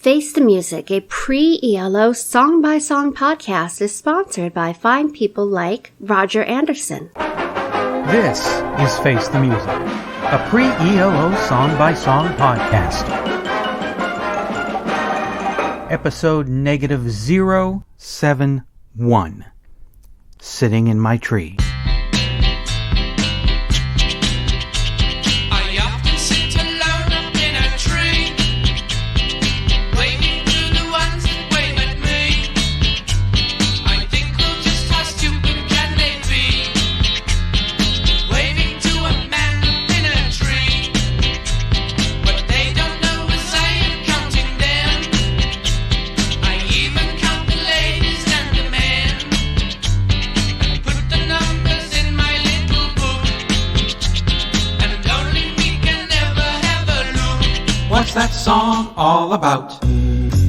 Face the Music, a pre-ELO song-by-song podcast, is sponsored by fine people like Roger Anderson. This is Face the Music, a pre-ELO song-by-song podcast. Episode -071. Sitting in My Tree. What's that song all about?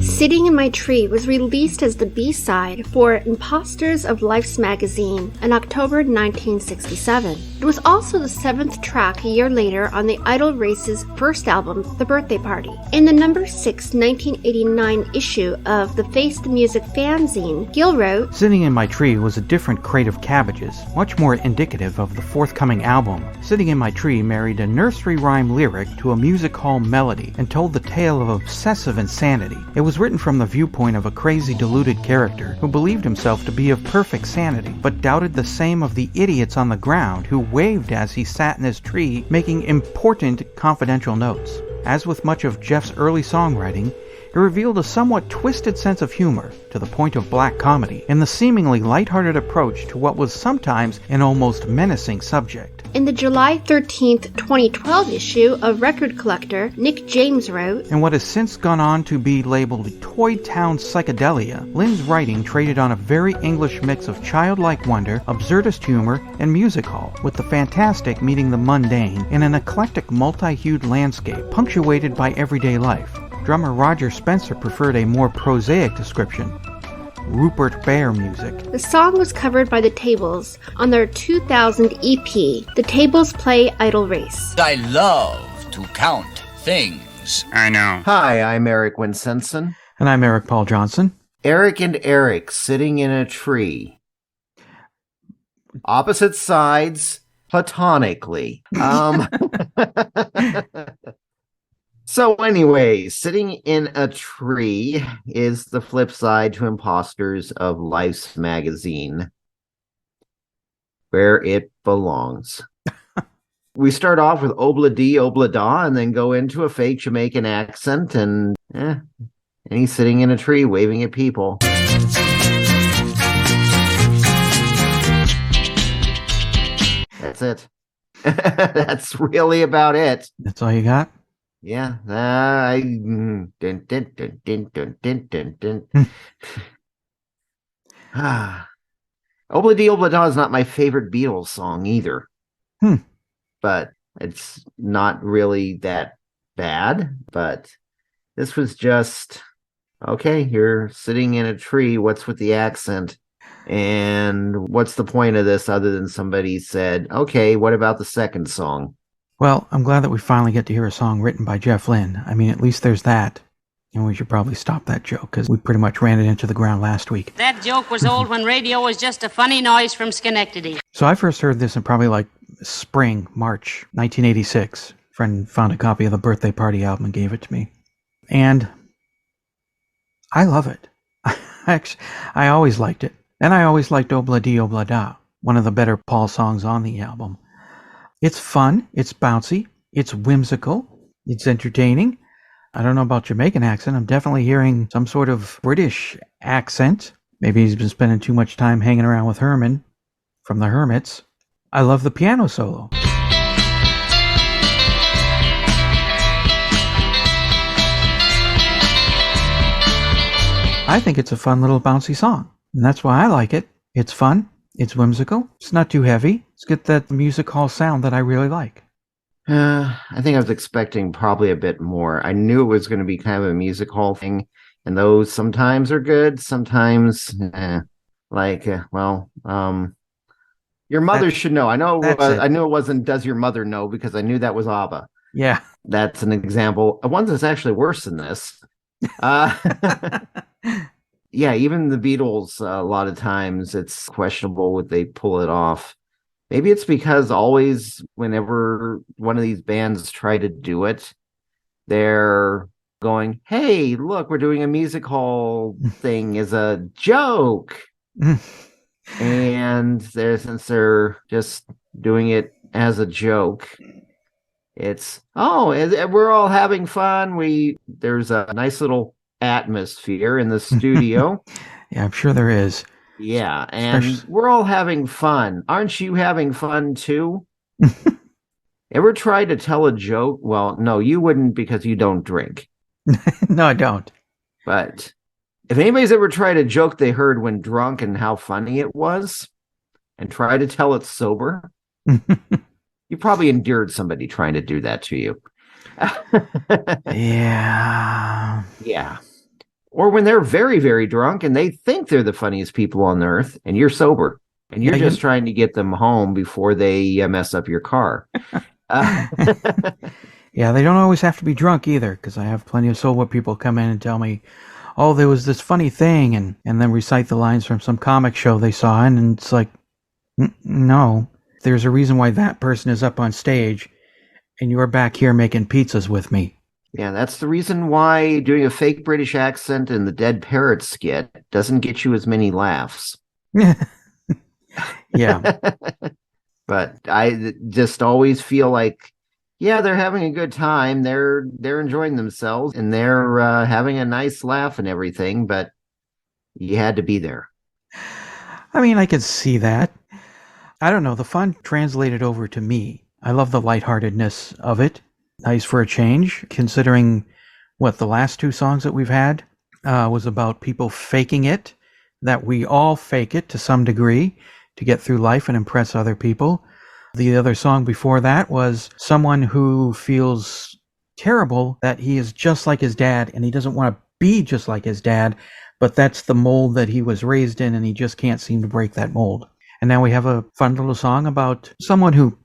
Sitting in My Tree was released as the B-side for Imposters of Life's magazine in October 1967. It was also the 7th track a year later on the Idle Race's first album, The Birthday Party. In the number 6 1989 issue of the Face the Music fanzine, Gill wrote, Sitting in My Tree was a different crate of cabbages, much more indicative of the forthcoming album. Sitting in My Tree married a nursery rhyme lyric to a music hall melody and told the tale of obsessive insanity. It was written from the viewpoint of a crazy, deluded character who believed himself to be of perfect sanity, but doubted the same of the idiots on the ground who waved as he sat in his tree, making important confidential notes. As with much of Jeff's early songwriting, it revealed a somewhat twisted sense of humor, to the point of black comedy, in the seemingly lighthearted approach to what was sometimes an almost menacing subject. In the July 13th, 2012 issue of Record Collector, Nick James wrote, In what has since gone on to be labeled Toy Town Psychedelia, Lynn's writing traded on a very English mix of childlike wonder, absurdist humor, and music hall, with the fantastic meeting the mundane in an eclectic multi-hued landscape punctuated by everyday life. Drummer Roger Spencer preferred a more prosaic description. Rupert Bear music. The song was covered by The Tables on their 2000 EP, The Tables Play Idle Race. I love to count things. I know. Hi, I'm Eric Winsenson. And I'm Eric Paul Johnson. Eric and Eric sitting in a tree. Opposite sides, platonically. So anyway, Sitting in a Tree is the flip side to Imposters of Life's magazine, where it belongs. We start off with Obla Dee, Obla Da, and then go into a fake Jamaican accent, and he's sitting in a tree waving at people. That's it. That's really about it. That's all you got? Yeah, Obla Dee Obla Da is not my favorite Beatles song either. But it's not really that bad. But this was just, okay, you're sitting in a tree. What's with the accent? And what's the point of this other than somebody said, okay, what about the second song? Well, I'm glad that we finally get to hear a song written by Jeff Lynne. I mean, at least there's that. And we should probably stop that joke, because we pretty much ran it into the ground last week. That joke was old when radio was just a funny noise from Schenectady. So I first heard this in probably like spring, March 1986. A friend found a copy of the Birthday Party album and gave it to me. And I love it. Actually, I always liked it. And I always liked Obla Dee Obla Da, one of the better Paul songs on the album. It's fun, it's bouncy, it's whimsical, it's entertaining. I don't know about Jamaican accent. I'm definitely hearing some sort of British accent. Maybe he's been spending too much time hanging around with Herman from the Hermits. I love the piano solo. I think it's a fun little bouncy song, and that's why I like it. It's fun. It's whimsical. It's not too heavy. It's got that music hall sound that I really like. I think I was expecting probably a bit more. I knew it was going to be kind of a music hall thing, and those sometimes are good, sometimes your mother should know. I know. I knew it wasn't. Does your mother know? Because I knew that was ABBA. Yeah, that's an example. One that's actually worse than this. Uh, yeah, even the Beatles, a lot of times it's questionable would they pull it off. Maybe it's because always, whenever one of these bands try to do it, they're going, "Hey, look, we're doing a music hall thing as a joke." And since they're just doing it as a joke, it's we're all having fun. There's a nice little atmosphere in the studio. Yeah, I'm sure there is. Yeah, and we're all having fun. Aren't you having fun too? Ever tried to tell a joke? Well, no, you wouldn't because you don't drink. No, I don't. But if anybody's ever tried a joke they heard when drunk and how funny it was, and try to tell it sober, you probably endured somebody trying to do that to you. Yeah. Yeah. Or when they're very, very drunk and they think they're the funniest people on earth and you're sober and you're just trying to get them home before they mess up your car. Yeah, they don't always have to be drunk either, because I have plenty of sober people come in and tell me, oh, there was this funny thing, and then recite the lines from some comic show they saw, and it's like, no, there's a reason why that person is up on stage, and you're back here making pizzas with me. Yeah, that's the reason why doing a fake British accent in the Dead Parrot skit doesn't get you as many laughs. Yeah. But I just always feel like, yeah, they're having a good time. They're enjoying themselves and they're having a nice laugh and everything, but you had to be there. I mean, I could see that. I don't know. The fun translated over to me. I love the lightheartedness of it. Nice for a change, considering what the last two songs that we've had was about people faking it, that we all fake it to some degree to get through life and impress other people. The other song before that was someone who feels terrible that he is just like his dad and he doesn't want to be just like his dad, but that's the mold that he was raised in and he just can't seem to break that mold. And now we have a fun little song about someone who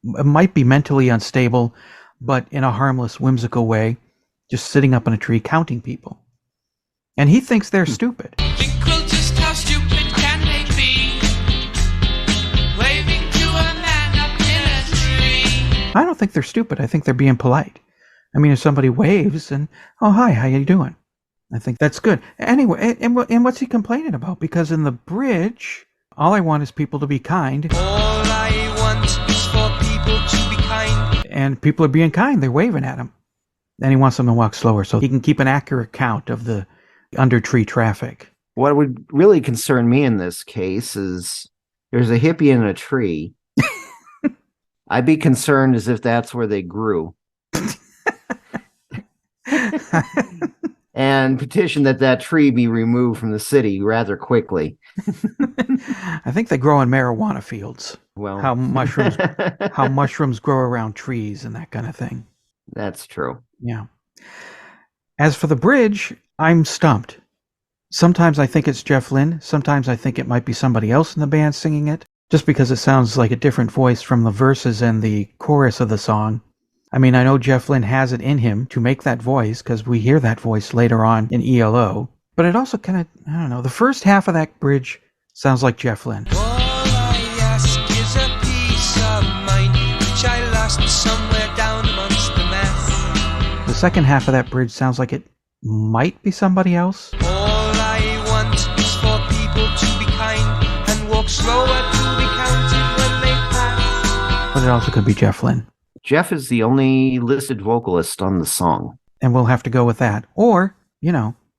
might be mentally unstable, but in a harmless, whimsical way, just sitting up in a tree counting people. And he thinks they're stupid. I don't think they're stupid. I think they're being polite. I mean, if somebody waves and, oh, hi, how you doing? I think that's good. Anyway, and what's he complaining about? Because in the bridge, all I want is people to be kind. All I want is for people to be kind. And people are being kind. They're waving at him. And he wants them to walk slower so he can keep an accurate count of the under tree traffic. What would really concern me in this case is there's a hippie in a tree. I'd be concerned as if that's where they grew. And petition that tree be removed from the city rather quickly. I think they grow in marijuana fields. Well, how mushrooms grow around trees and that kind of thing. That's true. Yeah. As for the bridge, I'm stumped. Sometimes I think it's Jeff Lynne. Sometimes I think it might be somebody else in the band singing it, just because it sounds like a different voice from the verses and the chorus of the song. I mean, I know Jeff Lynne has it in him to make that voice, because we hear that voice later on in ELO. But it also kind of, I don't know, the first half of that bridge sounds like Jeff Lynne. All I ask is a peace of mind, which I lost somewhere down amongst the mess. The second half of that bridge sounds like it might be somebody else. All I want is for people to be kind and walk slower to be counted when they pass. But it also could be Jeff Lynne. Jeff is the only listed vocalist on the song. And we'll have to go with that. Or,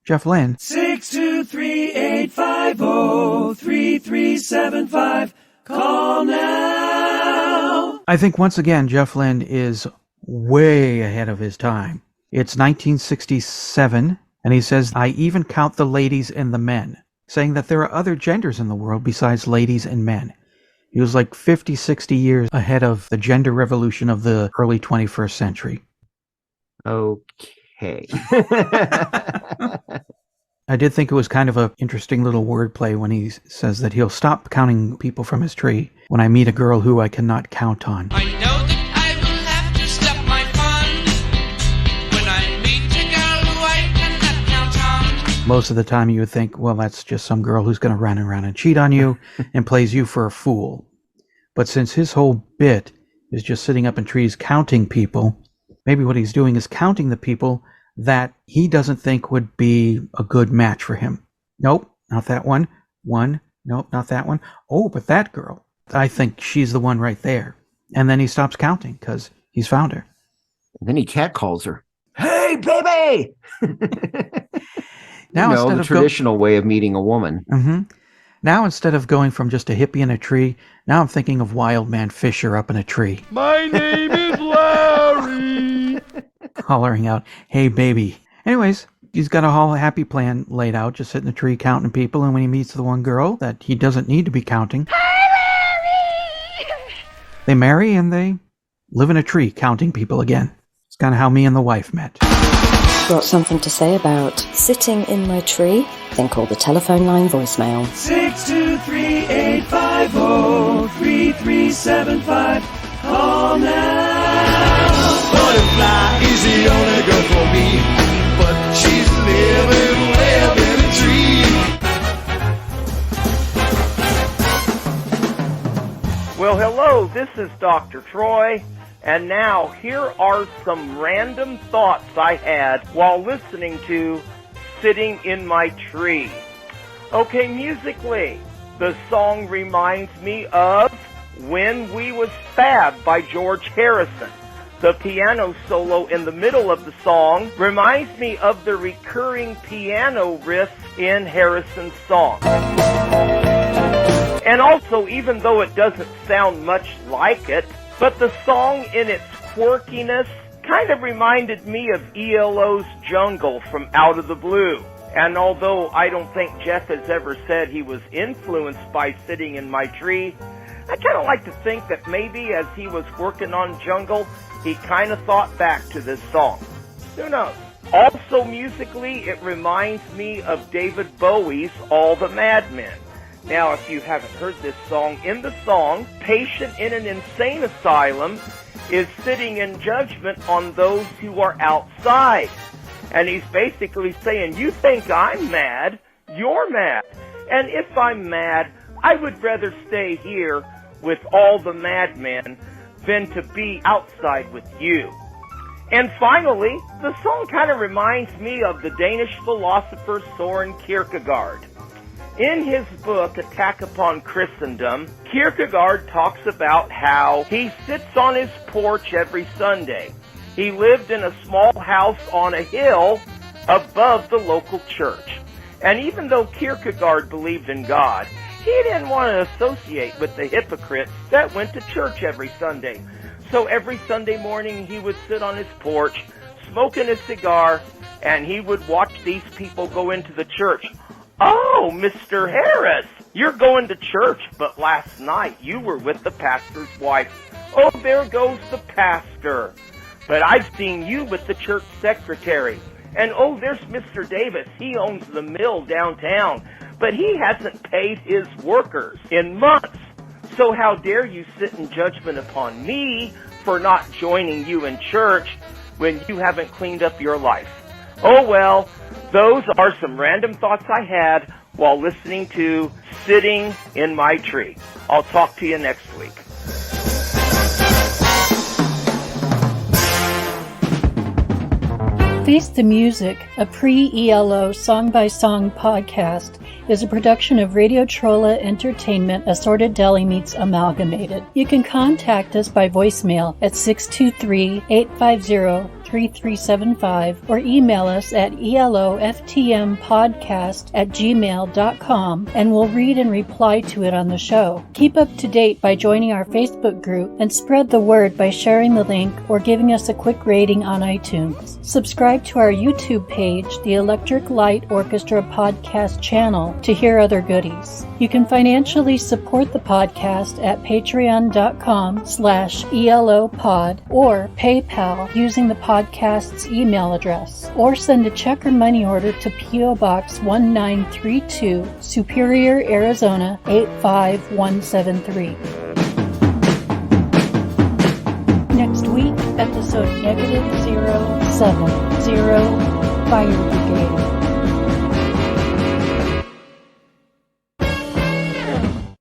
Jeff Lynne. 623-850-3375. Call now. I think once again, Jeff Lynne is way ahead of his time. It's 1967, and he says, I even count the ladies and the men, saying that there are other genders in the world besides ladies and men. He was like 50, 60 years ahead of the gender revolution of the early 21st century. Okay. I did think it was kind of an interesting little wordplay when he says that he'll stop counting people from his tree when I meet a girl who I cannot count on. I know that I will have to stop my fun when I meet a girl who I Most of the time you would think, well, that's just some girl who's going to run around and cheat on you and plays you for a fool. But since his whole bit is just sitting up in trees counting people, maybe what he's doing is counting the people that he doesn't think would be a good match for him. Nope, not that one. Nope, not that one. Oh, but that girl. I think she's the one right there. And then he stops counting because he's found her. And then he catcalls her. Hey, baby! Now, the traditional way of meeting a woman. Mm-hmm. Now, instead of going from just a hippie in a tree, now I'm thinking of Wild Man Fisher up in a tree. My name is Larry. Hollering out, hey, baby. Anyways, he's got a whole happy plan laid out, just sitting in a tree counting people, and when he meets the one girl that he doesn't need to be counting, they marry and they live in a tree counting people again. It's kind of how me and the wife met. Got something to say about sitting in my tree? Then call the telephone line voicemail. 623-850-3375. Call now. Butterfly is the only girl for me, but she's living way up in a tree. Well, hello, this is Dr. Troy. And now, here are some random thoughts I had while listening to Sitting in My Tree. Okay, musically, the song reminds me of When We Was Fab by George Harrison. The piano solo in the middle of the song reminds me of the recurring piano riff in Harrison's song. And also, even though it doesn't sound much like it, but the song in its quirkiness kind of reminded me of ELO's Jungle from Out of the Blue. And although I don't think Jeff has ever said he was influenced by Sitting in My Tree, I kind of like to think that maybe as he was working on Jungle, he kind of thought back to this song. Who knows? Also musically, it reminds me of David Bowie's All the Madmen. Now, if you haven't heard this song, in the song, patient in an insane asylum is sitting in judgment on those who are outside. And he's basically saying, you think I'm mad, you're mad. And if I'm mad, I would rather stay here with all the madmen than to be outside with you. And finally, the song kind of reminds me of the Danish philosopher Søren Kierkegaard. In his book, Attack Upon Christendom, Kierkegaard talks about how he sits on his porch every Sunday. He lived in a small house on a hill above the local church. And even though Kierkegaard believed in God, he didn't want to associate with the hypocrites that went to church every Sunday. So every Sunday morning he would sit on his porch, smoking a cigar, and he would watch these people go into the church. Oh, Mr. Harris, you're going to church, but last night you were with the pastor's wife. Oh, there goes the pastor. But I've seen you with the church secretary. And oh, there's Mr. Davis. He owns the mill downtown, but he hasn't paid his workers in months. So how dare you sit in judgment upon me for not joining you in church when you haven't cleaned up your life? Oh, well, those are some random thoughts I had while listening to Sitting in My Tree. I'll talk to you next week. Face the Music, a pre-ELO song-by-song podcast, is a production of Radio Trolla Entertainment, Assorted Deli Meats Amalgamated. You can contact us by voicemail at 623-850-3375 or email us at eloftmpodcast@gmail.com and we'll read and reply to it on the show. Keep up to date by joining our Facebook group and spread the word by sharing the link or giving us a quick rating on iTunes. Subscribe to our YouTube page, the Electric Light Orchestra Podcast channel, to hear other goodies. You can financially support the podcast at patreon.com/ELOpod or PayPal using the podcast's email address, or send a check or money order to P.O. Box 1932, Superior, Arizona 85173. Next week, episode -070, Fire Brigade. Bye.